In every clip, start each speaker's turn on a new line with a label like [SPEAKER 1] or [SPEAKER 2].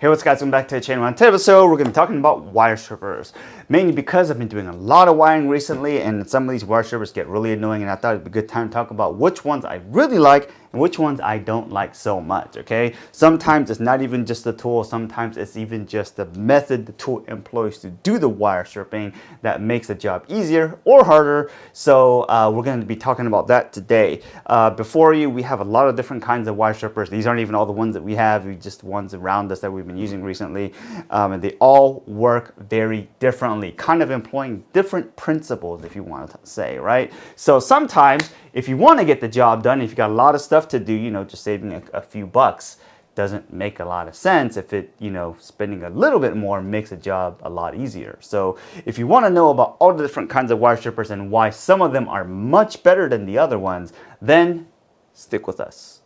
[SPEAKER 1] Hey, what's up guys, welcome back to the channel. On today's episode, we're going to be talking about wire strippers. Mainly because I've been doing a lot of wiring recently and some of these wire strippers get really annoying, and I thought it'd be a good time to talk about which ones I really like and which ones I don't like so much, okay? Sometimes it's not even just the tool, sometimes it's even just the method the tool employs to do the wire stripping that makes the job easier or harder. So we're going to be talking about that today. Before you, we have a lot of different kinds of wire strippers. These aren't even all the ones that we have, just ones around us that we've been using recently, and they all work very differently, kind of employing different principles, if you want to say, right? So sometimes if you want to get the job done, if you got a lot of stuff to do, you know, just saving a few bucks doesn't make a lot of sense. If it, you know, spending a little bit more makes the job a lot easier. So if you want to know about all the different kinds of wire strippers and why some of them are much better than the other ones, then stick with us.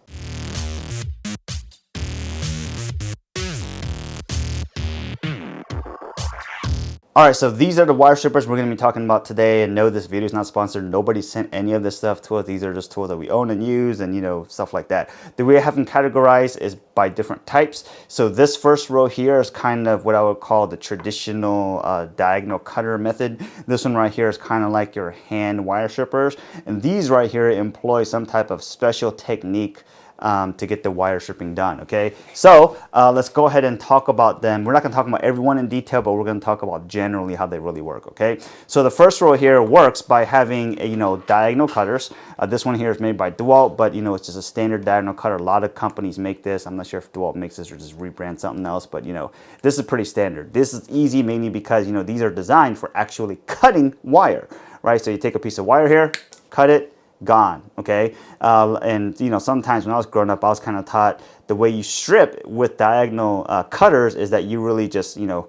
[SPEAKER 1] All right, so these are the wire strippers we're going to be talking about today. And no, this video is not sponsored. Nobody sent any of this stuff to us. These are just tools that we own and use and, you know, stuff like that. The way I have them categorized is by different types. So this first row here is kind of what I would call the traditional diagonal cutter method. This one right here is kind of like your hand wire strippers. And these right here employ some type of special technique to get the wire stripping done, okay? So let's go ahead and talk about them. We're not gonna talk about every one in detail, but we're gonna talk about generally how they really work, okay? So the first row here works by having, you know, diagonal cutters. This one here is made by DeWalt, but, you know, it's just a standard diagonal cutter. A lot of companies make this. I'm not sure if DeWalt makes this or just rebrand something else, but, you know, this is pretty standard. This is easy mainly because, you know, these are designed for actually cutting wire, right? So you take a piece of wire here, cut it, gone, okay? And you know, sometimes when I was growing up, I was kind of taught the way you strip with diagonal cutters is that you really just, you know,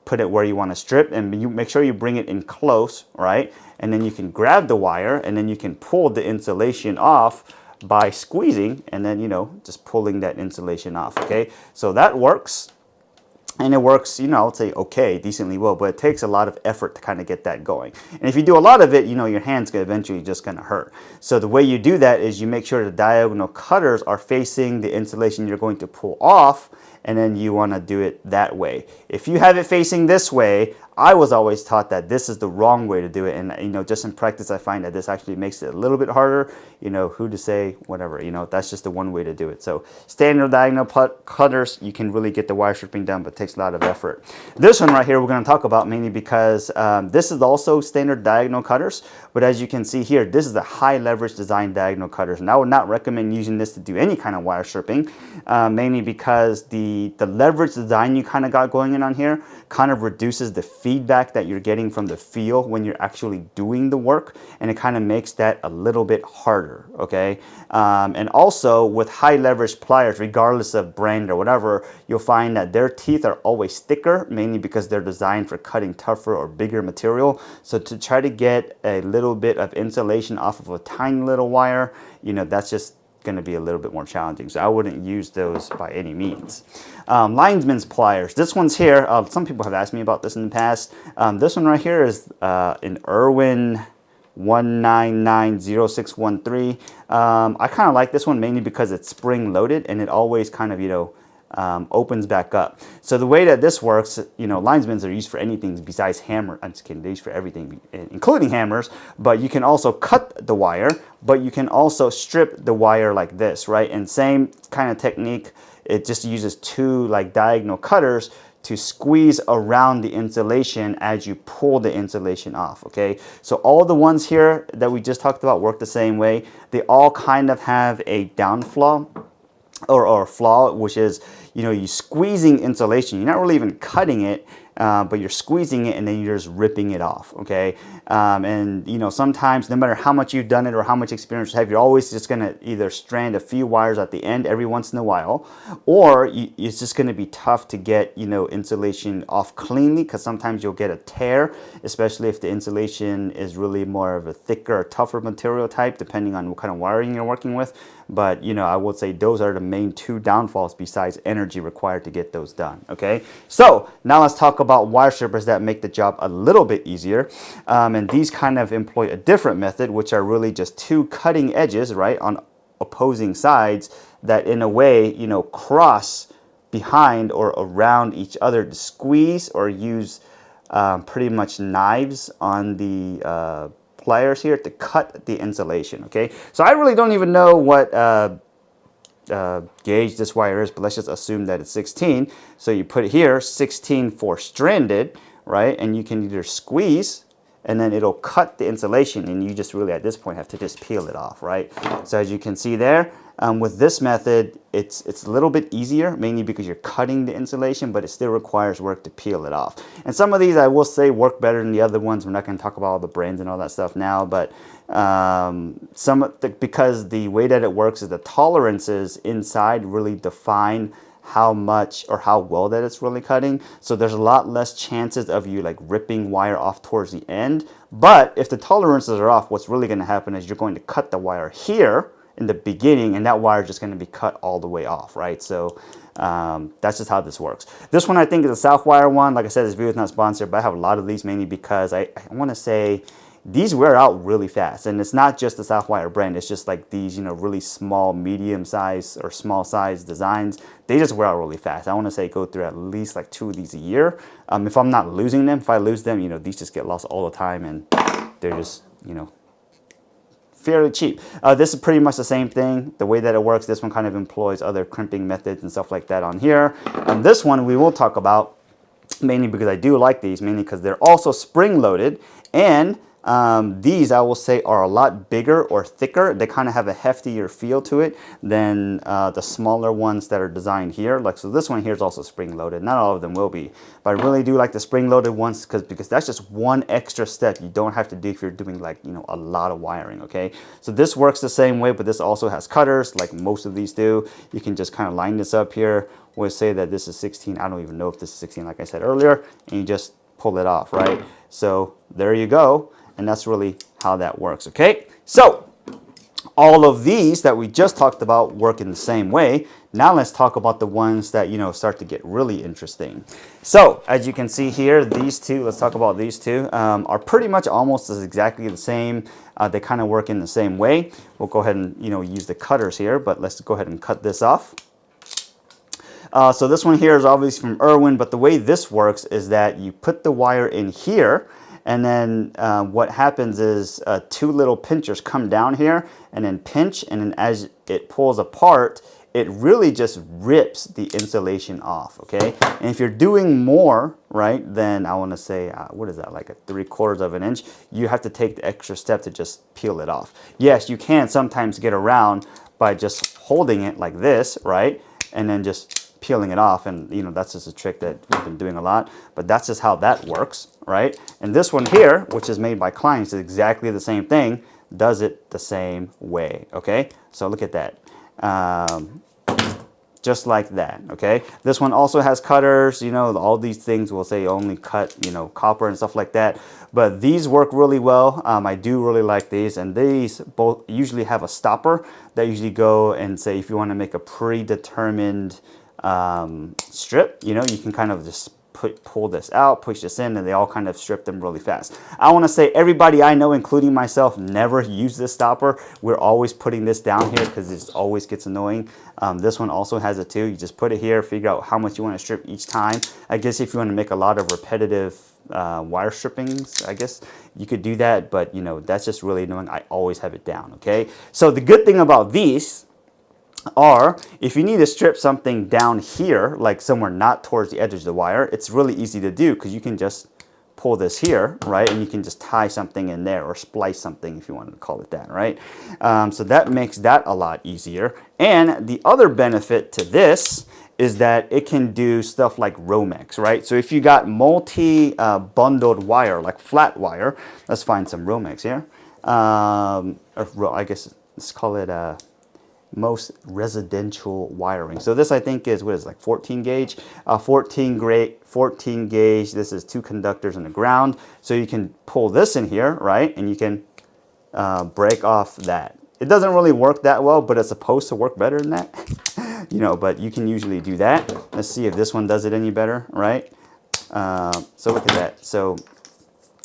[SPEAKER 1] put it where you want to strip, and you make sure you bring it in close, right? And then you can grab the wire and then you can pull the insulation off by squeezing and then, you know, just pulling that insulation off, okay? So that works. And it works, you know, I would say okay, decently well, but it takes a lot of effort to kind of get that going. And if you do a lot of it, you know, your hand's eventually just going to hurt. So the way you do that is you make sure the diagonal cutters are facing the insulation you're going to pull off, and then you want to do it that way. If you have it facing this way, I was always taught that this is the wrong way to do it, and you know, just in practice I find that this actually makes it a little bit harder. You know, who to say, whatever, you know, that's just the one way to do it. So standard diagonal cutters, you can really get the wire stripping done, but it takes a lot of effort. This one right here we're going to talk about mainly because this is also standard diagonal cutters, but as you can see here, this is the high leverage design diagonal cutters, and I would not recommend using this to do any kind of wire stripping, mainly because the leverage design you kind of got going on here kind of reduces the feedback that you're getting from the feel when you're actually doing the work, and it kind of makes that a little bit harder, okay? And also with high leverage pliers, regardless of brand or whatever, you'll find that their teeth are always thicker, mainly because they're designed for cutting tougher or bigger material. So to try to get a little bit of insulation off of a tiny little wire, you know, that's just going to be a little bit more challenging. So I wouldn't use those by any means. Linesman's pliers. This one's here. Some people have asked me about this in the past. This one right here is an Irwin 1990613. I kind of like this one mainly because it's spring loaded and it always kind of, you know, opens back up. So the way that this works, you know, linesmans are used for anything besides hammer. I'm just kidding, they're used for everything, including hammers, but you can also cut the wire, but you can also strip the wire like this, right? And same kind of technique, it just uses two like diagonal cutters to squeeze around the insulation as you pull the insulation off, okay? So all the ones here that we just talked about work the same way. They all kind of have a downflaw or flaw, which is, you know, you squeezing insulation. You're not really even cutting it, but you're squeezing it and then you're just ripping it off, okay? And, you know, sometimes no matter how much you've done it or how much experience you have, you're always just going to either strand a few wires at the end every once in a while, or it's just going to be tough to get, you know, insulation off cleanly, because sometimes you'll get a tear, especially if the insulation is really more of a thicker or tougher material type, depending on what kind of wiring you're working with. But, you know, I would say those are the main two downfalls besides energy required to get those done, okay? So now let's talk about wire strippers that make the job a little bit easier. And these kind of employ a different method, which are really just two cutting edges, right, on opposing sides that in a way, you know, cross behind or around each other to squeeze or use pretty much knives on the pliers here to cut the insulation. Okay, so I really don't even know what gauge this wire is, but let's just assume that it's 16. So you put it here, 16 for stranded, right? And you can either squeeze and then it'll cut the insulation, and you just really at this point have to just peel it off, right? So as you can see there, with this method, it's a little bit easier, mainly because you're cutting the insulation, but it still requires work to peel it off. And some of these, I will say, work better than the other ones. We're not going to talk about all the brands and all that stuff now, but because the way that it works is the tolerances inside really define how much or how well that it's really cutting. So there's a lot less chances of you like ripping wire off towards the end. But if the tolerances are off, what's really going to happen is you're going to cut the wire here in the beginning, and that wire is just going to be cut all the way off, right? So that's just how this works. This one I think is a Southwire one. Like I said, this video is not sponsored, but I have a lot of these mainly because I want to say these wear out really fast, and it's not just the Southwire brand. It's just like these, you know, really small, medium size or small size designs. They just wear out really fast. I want to say go through at least like 2 of these a year. If I'm not losing them, if I lose them, you know, these just get lost all the time, and they're just, you know, fairly cheap. This is pretty much the same thing. The way that it works, this one kind of employs other crimping methods and stuff like that on here. This one we will talk about mainly because I do like these, mainly because they're also spring loaded, and these I will say are a lot bigger or thicker. They kind of have a heftier feel to it than the smaller ones that are designed here. Like, so this one here is also spring loaded. Not all of them will be, but I really do like the spring loaded ones because that's just one extra step you don't have to do if you're doing like, you know, a lot of wiring. Okay, so this works the same way, but this also has cutters like most of these do. You can just kind of line this up here. We'll say that this is 16. I don't even know if this is 16, like I said earlier, and you just pull it off, right? So there you go. And that's really how that works, okay? So all of these that we just talked about work in the same way. Now let's talk about the ones that, you know, start to get really interesting. So as you can see here, these two, let's talk about these two, are pretty much almost as exactly the same. They kind of work in the same way. We'll go ahead and, you know, use the cutters here, but let's go ahead and cut this off. So this one here is obviously from Irwin, but the way this works is that you put the wire in here, and then what happens is 2 little pinchers come down here and then pinch, and then as it pulls apart, it really just rips the insulation off, okay? And if you're doing more, right, then I want to say, what is that, like a 3/4 of an inch, you have to take the extra step to just peel it off. Yes, you can sometimes get around by just holding it like this, right, and then just peeling it off, and you know, that's just a trick that we've been doing a lot, but that's just how that works, right? And this one here, which is made by Klein, is exactly the same thing, does it the same way, okay? So look at that, just like that, okay? This one also has cutters, you know, all these things will say only cut, you know, copper and stuff like that, but these work really well. I do really like these, and these both usually have a stopper that usually go and say if you want to make a predetermined strip, you know, you can kind of just pull this out, push this in, and they all kind of strip them really fast. I want to say everybody I know, including myself, never use this stopper. We're always putting this down here because it always gets annoying. This one also has it too. You just put it here, figure out how much you want to strip each time. I guess if you want to make a lot of repetitive wire strippings, I guess you could do that, but you know, that's just really annoying. I always have it down, okay? So the good thing about these are, if you need to strip something down here, like somewhere not towards the edge of the wire, it's really easy to do because you can just pull this here, right? And you can just tie something in there or splice something if you wanted to call it that, right? So that makes that a lot easier. And the other benefit to this is that it can do stuff like Romex, right? So if you got multi-bundled wire, like flat wire, let's find some Romex here. Or I guess let's call it most residential wiring. So this I think is, what is it, like 14 gauge? 14 gauge. This is 2 conductors in the ground. So you can pull this in here, right? And you can break off that. It doesn't really work that well, but it's supposed to work better than that. You know, but you can usually do that. Let's see if this one does it any better, right? So look at that. So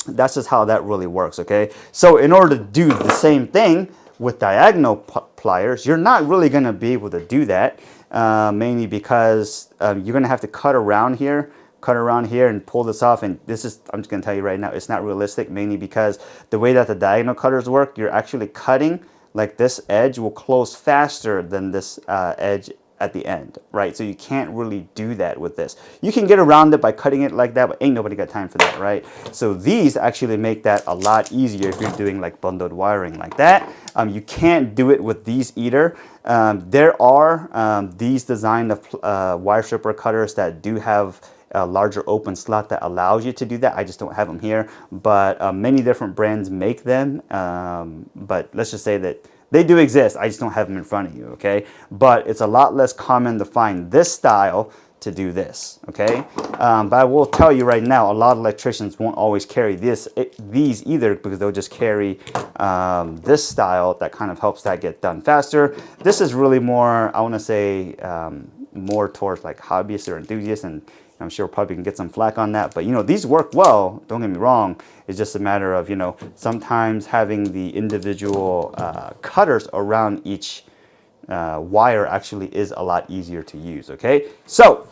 [SPEAKER 1] that's just how that really works, okay? So in order to do the same thing with diagonal pliers, you're not really going to be able to do that mainly because you're going to have to cut around here and pull this off. And this is, I'm just going to tell you right now, it's not realistic, mainly because the way that the diagonal cutters work, you're actually cutting, like this edge will close faster than this edge at the end, right? So you can't really do that with this. You can get around it by cutting it like that, but ain't nobody got time for that, right? So these actually make that a lot easier if you're doing like bundled wiring like that. You can't do it with these either. There are these design of wire stripper cutters that do have a larger open slot that allows you to do that. I just don't have them here, but many different brands make them. But let's just say that they do exist. I just don't have them in front of you, okay? But it's a lot less common to find this style to do this, okay? But I will tell you right now, a lot of electricians won't always carry these either, because they'll just carry this style that kind of helps that get done faster. This is really more, I want to say, more towards like hobbyists or enthusiasts, and I'm sure probably can get some flack on that, but you know, these work well, don't get me wrong. It's just a matter of, you know, sometimes having the individual cutters around each wire actually is a lot easier to use, okay? So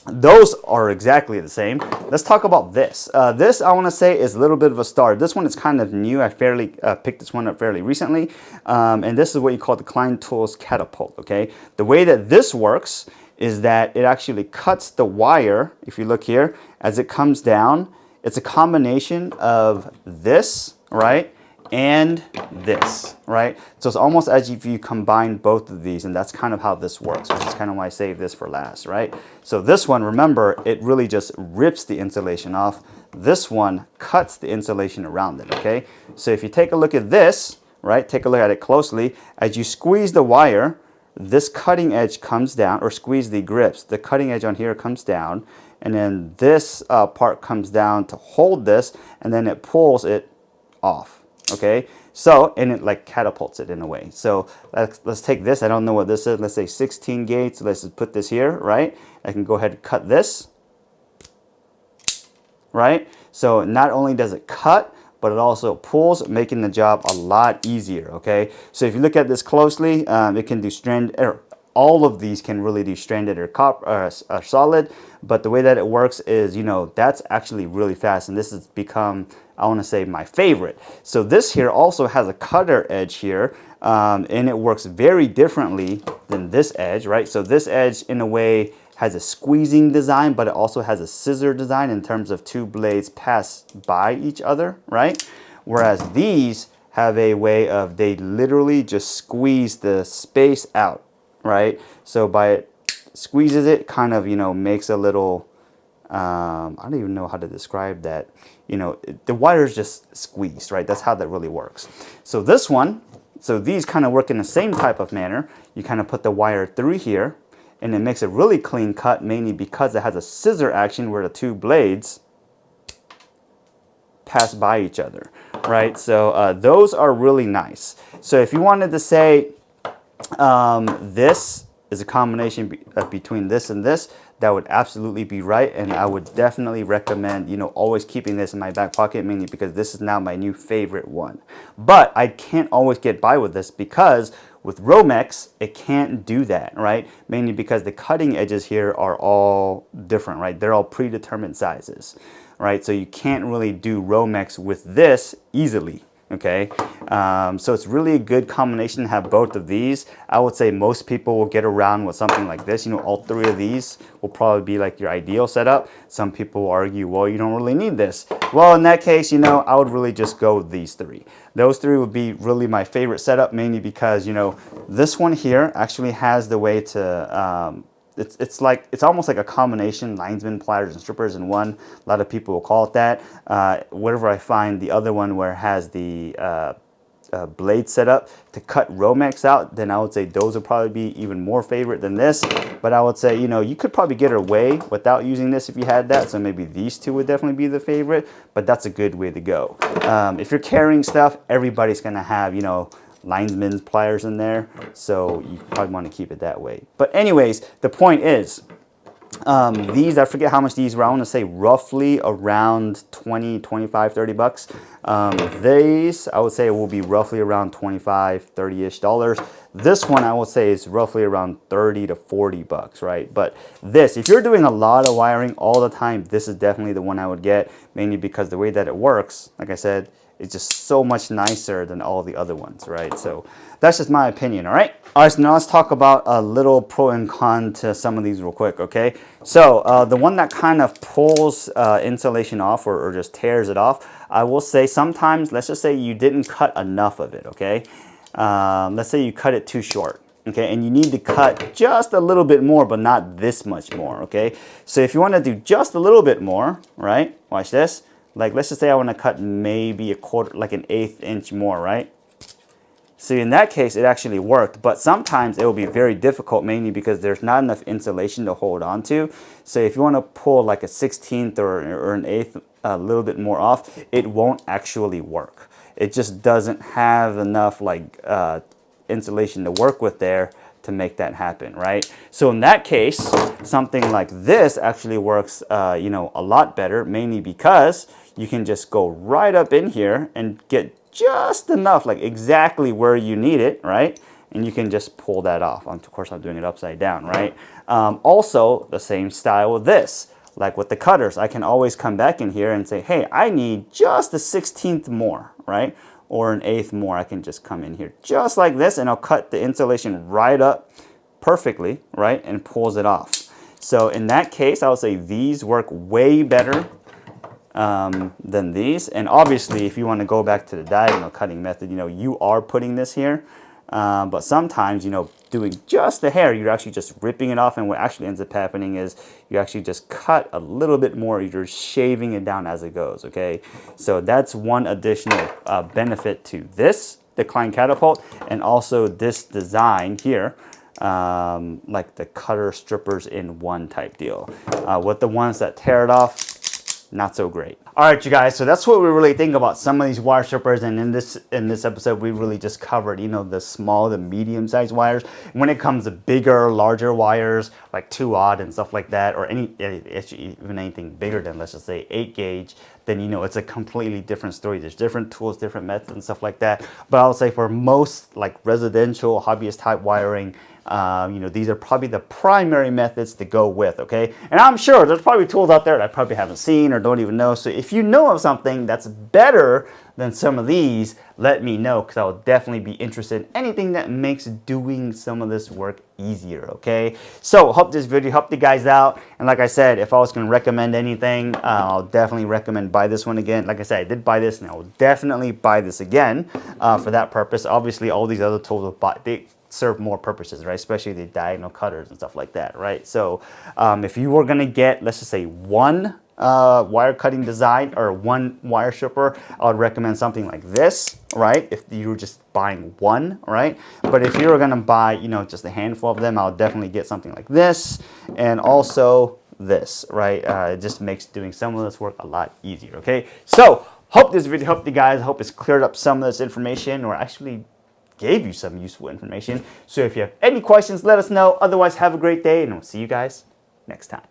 [SPEAKER 1] those are exactly the same. Let's talk about this. This, I want to say, is a little bit of a star. This one is kind of new. I picked this one up fairly recently. And this is what you call the Klein Katapult, okay? The way that this works is that it actually cuts the wire. If you look here, as it comes down, it's a combination of this, right, and this, right? So it's almost as if you combine both of these, and that's kind of how this works, which is kind of why I saved this for last, right? So this one, remember, it really just rips the insulation off. This one cuts the insulation around it, okay? So if you take a look at this, right, take a look at it closely, as you squeeze the wire, this cutting edge comes down, or squeeze the grips, the cutting edge on here comes down, and then this part comes down to hold this, and then it pulls it off, okay? So, and it like catapults it in a way. So let's take this, I don't know what this is, let's say 16 gauge, so let's just put this here, right? I can go ahead and cut this, right? So not only does it cut, but it also pulls, making the job a lot easier, okay? So if you look at this closely, it can do all of these can really do stranded or solid, but the way that it works is, you know, that's actually really fast, and this has become, I want to say, my favorite. So this here also has a cutter edge here, and it works very differently than this edge, right? So this edge, in a way, has a squeezing design, but it also has a scissor design in terms of two blades pass by each other, right? Whereas these have a way of, they literally just squeeze the space out, right? So by it squeezes it, kind of, you know, makes a little, I don't even know how to describe that. You know, the wire is just squeezed, right? That's how that really works. So this one, so these kind of work in the same type of manner. You kind of put the wire through here, and it makes a really clean cut, mainly because it has a scissor action where the two blades pass by each other, right? So those are really nice. So if you wanted to say this is a combination between this and this, that would absolutely be right, and I would definitely recommend, you know, always keeping this in my back pocket, mainly because this is now my new favorite one. But I can't always get by with this, because with Romex, it can't do that, right? Mainly because the cutting edges here are all different, right? They're all predetermined sizes, right? So you can't really do Romex with this easily, okay? So it's really a good combination to have both of these. I would say most people will get around with something like this. You know, all three of these will probably be like your ideal setup. Some people will argue, well, you don't really need this. Well, in that case, you know, I would really just go with these three. Those three would be really my favorite setup, mainly because, you know, this one here actually has the way to, it's almost like a combination linesman, pliers, and strippers in one. A lot of people will call it that. Wherever I find the other one where it has the blade set up to cut Romex out, then I would say those would probably be even more favorite than this. But I would say, you know, you could probably get away without using this if you had that. So maybe these two would definitely be the favorite, but that's a good way to go. If you're carrying stuff, everybody's gonna have, you know, linesman's pliers in there, so you probably want to keep it that way. But anyways, the point is, These, I forget how much these were. I want to say roughly around 20, 25, 30 bucks. These, I would say will be roughly around 25, 30-ish dollars. This one, I would say is roughly around 30 to 40 bucks, right? But this, if you're doing a lot of wiring all the time, this is definitely the one I would get, mainly because the way that it works, like I said, it's just so much nicer than all the other ones, right? So that's just my opinion, all right? All right, so now let's talk about a little pro and con to some of these real quick, okay? So the one that kind of pulls insulation off or just tears it off, I will say sometimes, let's just say you didn't cut enough of it, okay? Let's say you cut it too short. Okay, and you need to cut just a little bit more, but not this much more, okay? So if you want to do just a little bit more, right? Watch this. Like, let's just say I want to cut maybe a quarter, like an 1/8 inch more, right? So in that case, it actually worked, but sometimes it will be very difficult, mainly because there's not enough insulation to hold on to. So if you want to pull like a 1/16 or an 1/8 a little bit more off, it won't actually work. It just doesn't have enough like insulation to work with there to make that happen, right? So in that case, something like this actually works, you know, a lot better, mainly because you can just go right up in here and get just enough, like exactly where you need it, right? And you can just pull that off. Of course, I'm doing it upside down, right? Also, the same style with this. Like with the cutters, I can always come back in here and say, hey, I need just a 1/16 more, right? Or an 1/8 more. I can just come in here just like this, and I'll cut the insulation right up perfectly, right? And pulls it off. So in that case, I would say these work way better than these. And obviously, if you want to go back to the diagonal cutting method, you know, you are putting this here. But sometimes, you know, doing just the hair, you're actually just ripping it off, and what actually ends up happening is you actually just cut a little bit more. You're shaving it down as it goes, okay? So that's one additional benefit to this, the Klein Katapult, and also this design here, like the cutter strippers in one type deal. With the ones that tear it off, not so great. All right, you guys, so that's what we really think about some of these wire strippers, and in this episode, we really just covered, you know, the small, the medium-sized wires. When it comes to bigger, larger wires, like 2/0 and stuff like that, or even anything bigger than, let's just say, 8 gauge, then, you know, it's a completely different story. There's different tools, different methods, and stuff like that. But I'll say for most, like, residential, hobbyist type wiring, you know, these are probably the primary methods to go with, okay? And I'm sure there's probably tools out there that I probably haven't seen or don't even know. So if you know of something that's better than some of these, let me know, because I will definitely be interested in anything that makes doing some of this work easier, okay? So hope this video helped you guys out. And like I said, if I was going to recommend anything, I'll definitely recommend buy this one again. Like I said, I did buy this, and I will definitely buy this again for that purpose. Obviously, all these other tools will they serve more purposes, right? Especially the diagonal cutters and stuff like that, right? So if you were gonna get, let's just say, one wire cutting design or one wire stripper, I would recommend something like this, right? If you were just buying one, right? But if you were gonna buy, you know, just a handful of them, I'll definitely get something like this, and also this, right? It just makes doing some of this work a lot easier, okay? So hope this video helped you guys. I hope it's cleared up some of this information, or actually gave you some useful information. So if you have any questions, let us know. Otherwise, have a great day, and we'll see you guys next time.